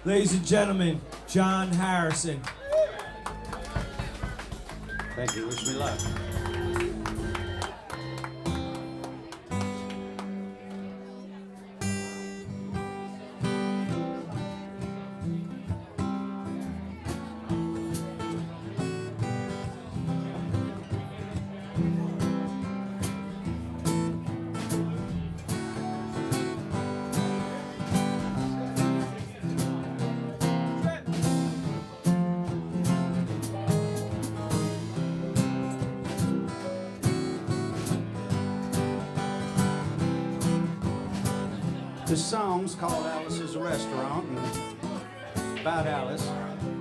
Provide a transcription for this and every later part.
Ladies and gentlemen, John Harrison. Thank you. Wish me luck. This song's called Alice's Restaurant, and it's about Alice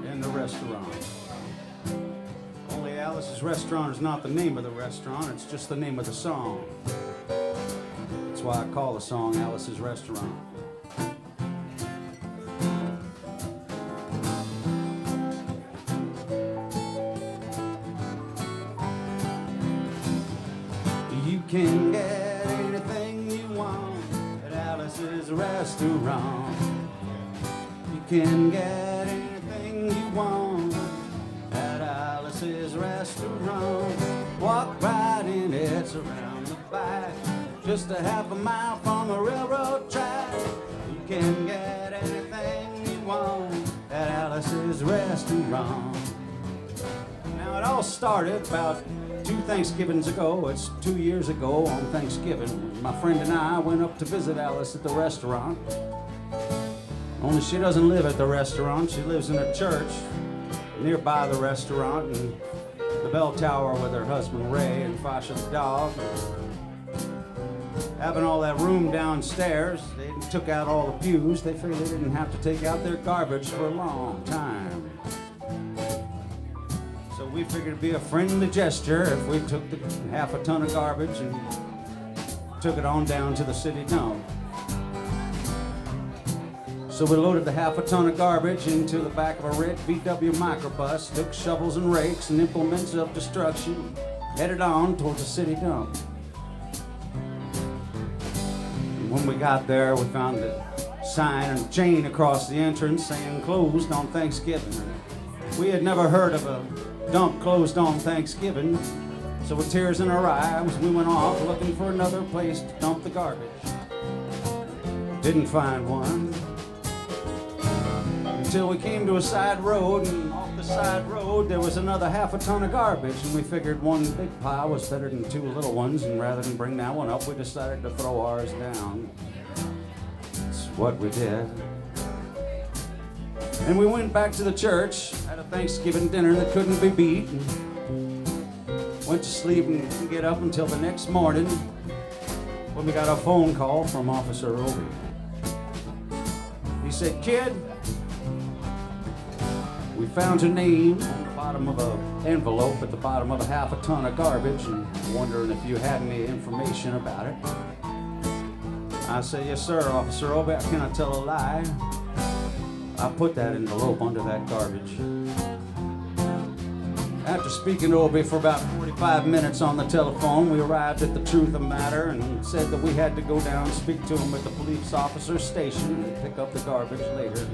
and the restaurant. Only Alice's Restaurant is not the name of the restaurant, it's just the name of the song. That's why I call the song Alice's Restaurant. You can get anything you want at Alice's Restaurant. You can get anything you want at Alice's Restaurant. Walk right in, it's around the back, just a half a mile from the railroad track. You can get anything you want at Alice's Restaurant. Now it all started about 2 Thanksgivings ago. It's 2 years ago on Thanksgiving. My friend and I went up to visit Alice at the restaurant. Only she doesn't live at the restaurant. She lives in a church nearby the restaurant and the bell tower with her husband Ray and Fasha the dog. Having all that room downstairs, they took out all the pews. They figured they didn't have to take out their garbage for a long time. So we figured it'd be a friendly gesture if we took the half a ton of garbage and took it on down to the city dump. So we loaded the half a ton of garbage into the back of a red VW microbus, took shovels and rakes and implements of destruction, headed on towards the city dump. And when we got there, we found a sign and chain across the entrance saying closed on Thanksgiving. We had never heard of a dump closed on Thanksgiving, so with tears in our eyes, we went off looking for another place to dump the garbage. Didn't find one until we came to a side road, and off the side road there was another half a ton of garbage, and we figured one big pile was better than 2 little ones, and rather than bring that one up, we decided to throw ours down. That's what we did. And we went back to the church, had a Thanksgiving dinner that couldn't be beat, and went to sleep and didn't get up until the next morning when we got a phone call from Officer Obi. He said, "Kid, we found your name on the bottom of an envelope at the bottom of a half a ton of garbage, and wondering if you had any information about it." I said, "Yes, sir, Officer Obi, can I tell a lie? I put that envelope under that garbage." After speaking to Obi for about 45 minutes on the telephone, we arrived at the truth of the matter and said that we had to go down and speak to him at the police officer's station and pick up the garbage later.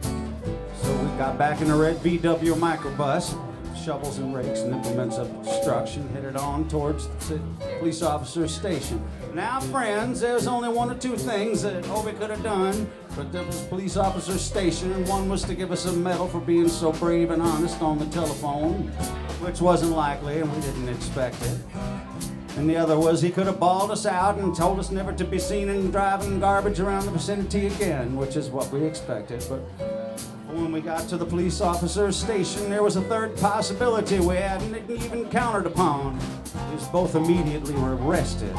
So we got back in the red VW microbus, shovels and rakes and implements of destruction, headed on towards the police officer's station. Now, friends, there's only 1 or 2 things that Obi could have done, but there was police officer's station, and one was to give us a medal for being so brave and honest on the telephone, which wasn't likely, and we didn't expect it. And the other was he could have bawled us out and told us never to be seen in driving garbage around the vicinity again, which is what we expected. But when we got to the police officer's station, there was a third possibility we hadn't even counted upon. We was both immediately arrested.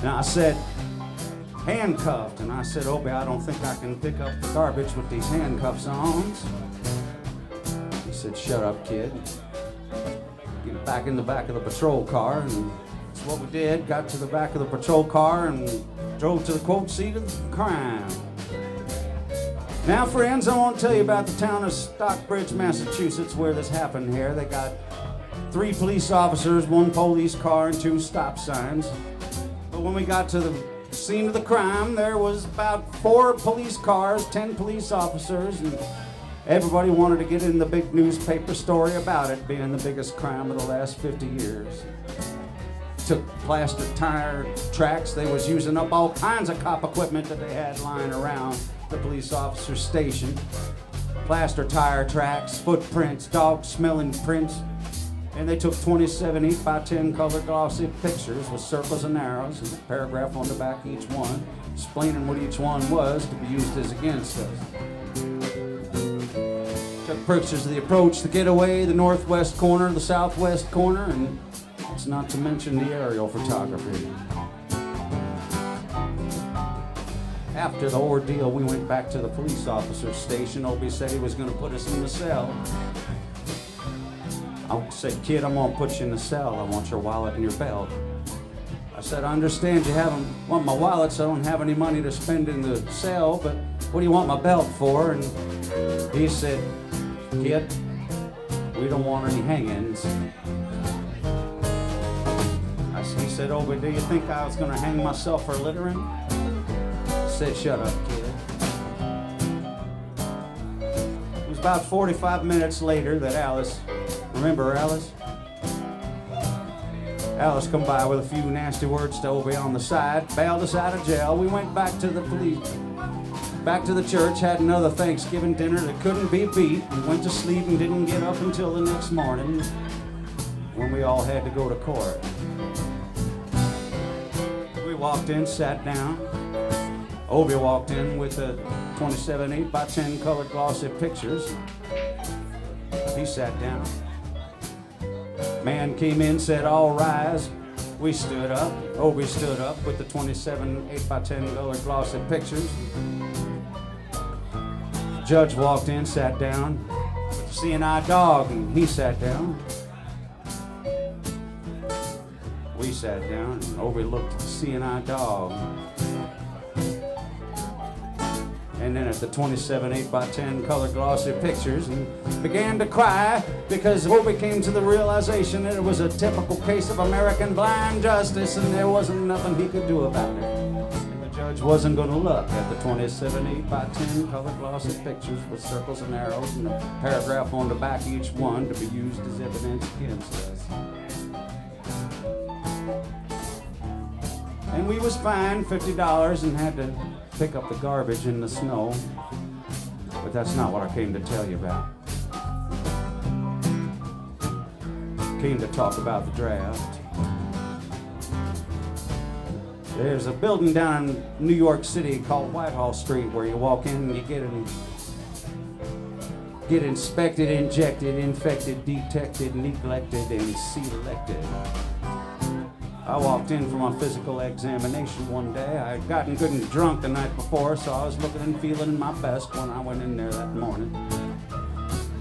And I said, handcuffed. And I said, "Obi, I don't think I can pick up the garbage with these handcuffs on." He said, "Shut up, kid. Get back in the back of the patrol car." And that's what we did. Got to the back of the patrol car and drove to the quote seat of the crime. Now, friends, I want to tell you about the town of Stockbridge, Massachusetts, where this happened here. They got 3 police officers, 1 police car, and 2 stop signs. But when we got to the scene of the crime, there was about 4 police cars, 10 police officers, and everybody wanted to get in the big newspaper story about it being the biggest crime of the last 50 years. Took plaster tire tracks. They was using up all kinds of cop equipment that they had lying around the police officer's station. Plaster tire tracks, footprints, dog-smelling prints. And they took 27 8x10 color glossy pictures with circles and arrows and a paragraph on the back of each one, explaining what each one was to be used as against us. Took pictures of the approach, the getaway, the northwest corner, the southwest corner, and it's not to mention the aerial photography. After the ordeal, we went back to the police officer's station. Obie said he was going to put us in the cell. I said, kid, I'm going to put you in the cell. I want your wallet and your belt. I said, I understand you want my wallet, so I don't have any money to spend in the cell, but what do you want my belt for? And he said, kid, we don't want any hangings. He said, oh, but do you think I was going to hang myself for littering? I said, shut up, kid. It was about 45 minutes later that Alice, remember Alice? Alice come by with a few nasty words to Obie on the side, bailed us out of jail. We went back to the church, had another Thanksgiving dinner that couldn't be beat, and went to sleep and didn't get up until the next morning when we all had to go to court. We walked in, sat down. Obie walked in with the 27 8x10 colored glossy pictures. He sat down. Man came in, said, all rise. We stood up. Obie stood up with the 27 8x10 colored glossy pictures. Judge walked in, sat down with the CNI dog, and he sat down. We sat down, and Obie looked at the CNI dog. And then at the 27 8x10 color glossy pictures and began to cry because Obie came to the realization that it was a typical case of American blind justice and there wasn't nothing he could do about it. And the judge wasn't going to look at the 27 8x10 color glossy pictures with circles and arrows and a paragraph on the back of each one to be used as evidence against us. And we was fined $50 and had to pick up the garbage in the snow. But that's not what I came to tell you about. Came to talk about the draft. There's a building down in New York City called Whitehall Street where you walk in and you get inspected, injected, infected, detected, neglected, and selected. I walked in for my physical examination one day. I had gotten good and drunk the night before, so I was looking and feeling my best when I went in there that morning.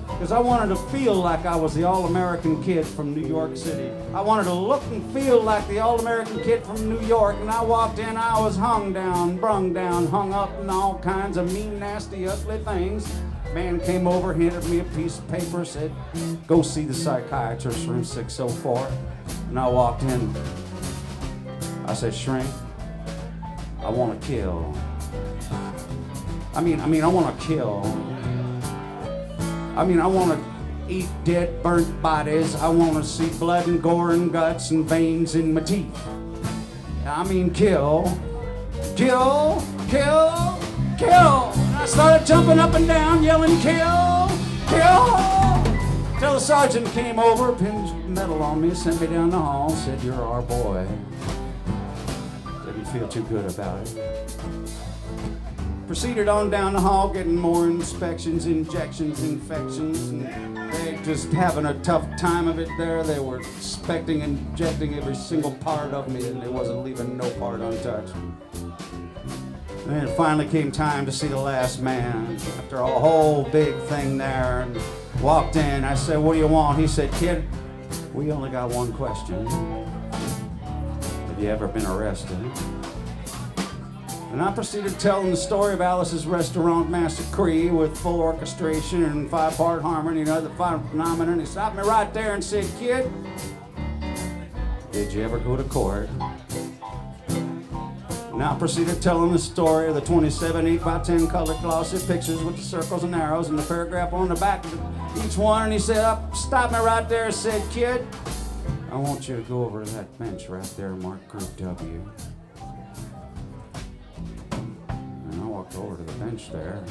Because I wanted to feel like I was the all-American kid from New York City. I wanted to look and feel like the all-American kid from New York, and I walked in, I was hung down, brung down, hung up, and all kinds of mean, nasty, ugly things. Man came over, handed me a piece of paper, said, go see the psychiatrist, room 604. And I walked in. I said, shrink, I want to kill. I want to kill. I want to eat dead, burnt bodies. I want to see blood and gore and guts and veins in my teeth. Kill. Kill, kill, kill. And I started jumping up and down, yelling, kill, kill. Till the sergeant came over, pinned metal on me, sent me down the hall, said, you're our boy. Didn't feel too good about it. Proceeded on down the hall, getting more inspections, injections, infections, and they just having a tough time of it there. They were inspecting, injecting every single part of me, and they wasn't leaving no part untouched. And then it finally came time to see the last man. After a whole big thing there, and walked in. I said, what do you want? He said, kid, we only got one question. Have you ever been arrested? And I proceeded to tell him the story of Alice's Restaurant Massacre with full orchestration and 5-part harmony and other phenomena. And he stopped me right there and said, kid, did you ever go to court? Now I proceeded telling the story of the 27 8x10 colored glossy pictures with the circles and arrows and the paragraph on the back of each one. And he said, stop me right there, said, kid, I want you to go over to that bench right there and mark Group W. And I walked over to the bench there.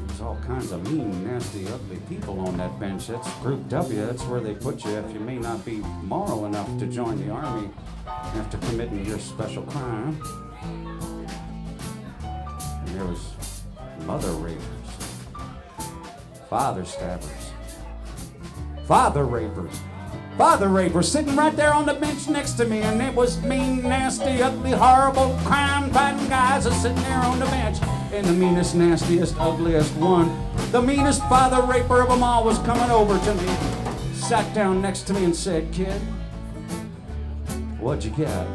There's all kinds of mean, nasty, ugly people on that bench. That's Group W. That's where they put you if you may not be moral enough to join the Army after committing your special crime. And there was mother rapers, father stabbers, father rapers sitting right there on the bench next to me, and it was mean, nasty, ugly, horrible, crime-fighting guys are sitting there on the bench. And the meanest, nastiest, ugliest one, the meanest father raper of them all, was coming over to me, sat down next to me and said, kid, what'd you get?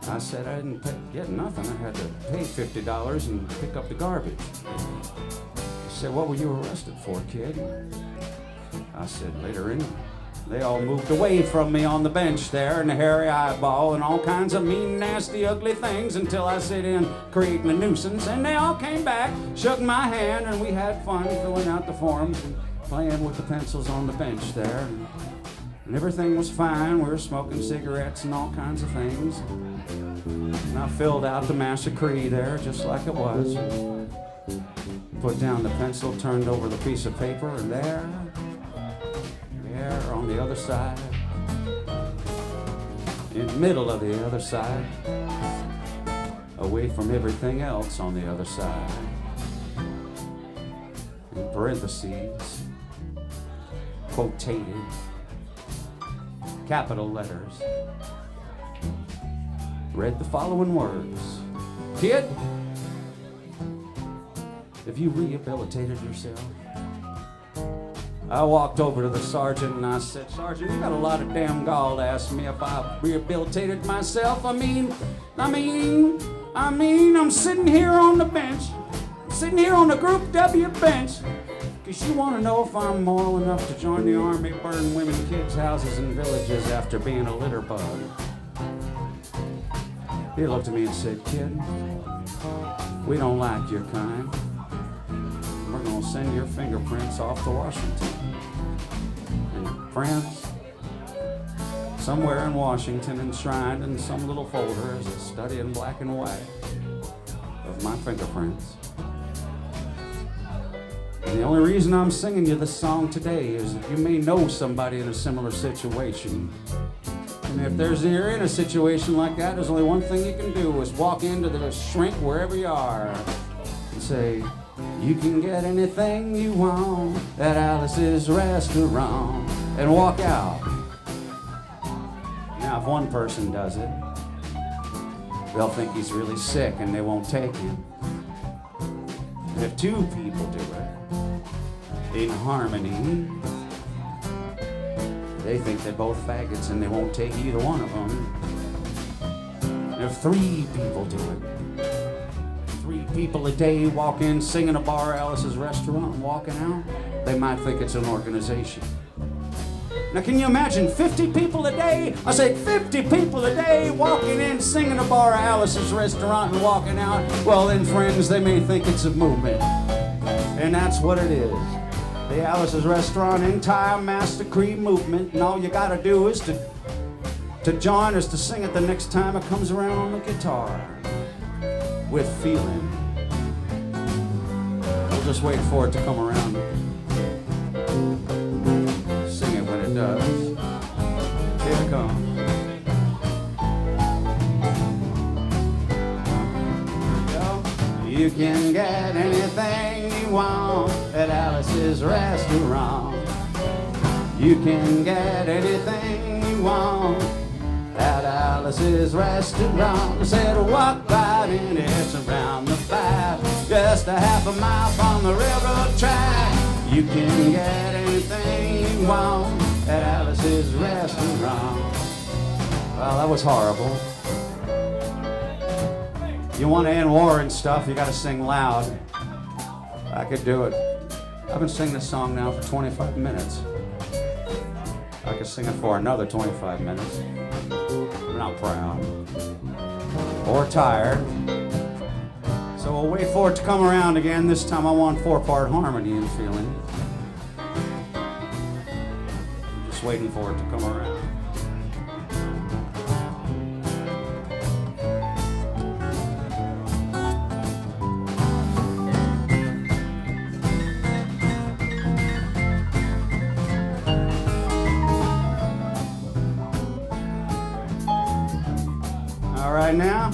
I said, I didn't get nothing. I had to pay $50 and pick up the garbage. He said, what were you arrested for, kid? I said, littering. They all moved away from me on the bench there, and the hairy eyeball and all kinds of mean, nasty, ugly things until I sit in creating a nuisance. And they all came back, shook my hand, and we had fun filling out the forms and playing with the pencils on the bench there. And everything was fine. We were smoking cigarettes and all kinds of things. And I filled out the massacre there just like it was. Put down the pencil, turned over the piece of paper, and there on the other side, in the middle of the other side, away from everything else on the other side, in parentheses, quotated, capital letters, read the following words. Kid, have you rehabilitated yourself? I walked over to the sergeant and I said, Sergeant, you got a lot of damn gall to ask me if I rehabilitated myself. I'm sitting here on the bench, sitting here on the Group W bench, because you want to know if I'm moral enough to join the Army, burn women, kids' houses, and villages after being a litter bug. He looked at me and said, kid, we don't like your kind. We're going to send your fingerprints off to Washington. And friends, somewhere in Washington, enshrined in some little folder, is a study in black and white of my fingerprints. And the only reason I'm singing you this song today is that you may know somebody in a similar situation. And if you're in a situation like that, there's only one thing you can do, is walk into the shrink wherever you are and say, you can get anything you want at Alice's restaurant, and walk out. Now, if one person does it, they'll think he's really sick and they won't take him. And if two people do it in harmony, they think they're both faggots and they won't take either one of them. And if three people do it, 3 people a day walk in, singing a bar, Alice's restaurant, and walking out, they might think it's an organization. Now, can you imagine 50 people a day? I said 50 people a day walking in, singing a bar, Alice's restaurant, and walking out. Well, then, friends, they may think it's a movement. And that's what it is. The Alice's Restaurant entire massacre movement, and all you gotta do is to join us to sing it the next time it comes around on the guitar. With feeling. We'll just wait for it to come around. Sing it when it does. Here it comes. You can get anything you want at Alice's restaurant. You can get anything you want at Alice's restaurant. I said, walk right in, it's around the back, just a half a mile from the railroad track. You can get anything you want at Alice's restaurant. Well, that was horrible. You want to end war and stuff, you got to sing loud. I could do it. I've been singing this song now for 25 minutes. I could sing it for another 25 minutes. I'm not proud or tired. So we'll wait for it to come around again. This time I want 4-part harmony and feeling. I'm just waiting for it to come around. All right now.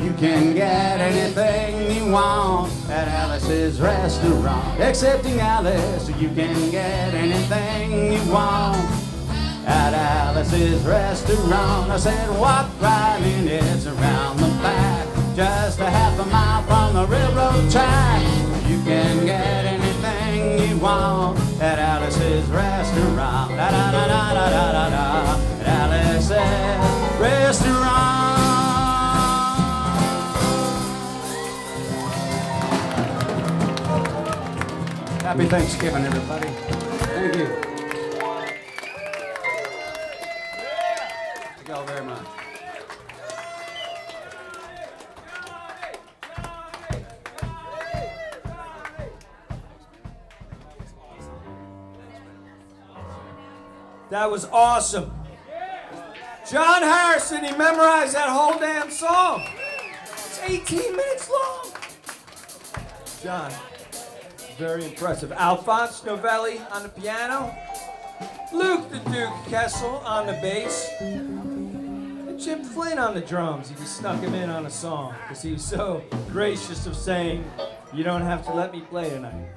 You can get anything you want at Alice's restaurant. Excepting Alice, you can get anything you want at Alice's restaurant. I said, walk right in, it's around the back, just a half a mile from the railroad track. You can get anything you want at Alice's restaurant. Da da da da da da da da. At Alice's restaurant. Happy Thanksgiving, everybody. Thank you. Thank you all very much. That was awesome. John Harrison, he memorized that whole damn song. It's 18 minutes long. John. Very impressive. Alfonse Novelli on the piano, Luke the Duke Kessel on the bass, and Jim Flynn on the drums. He just snuck him in on a song because he was so gracious of saying, "You don't have to let me play tonight."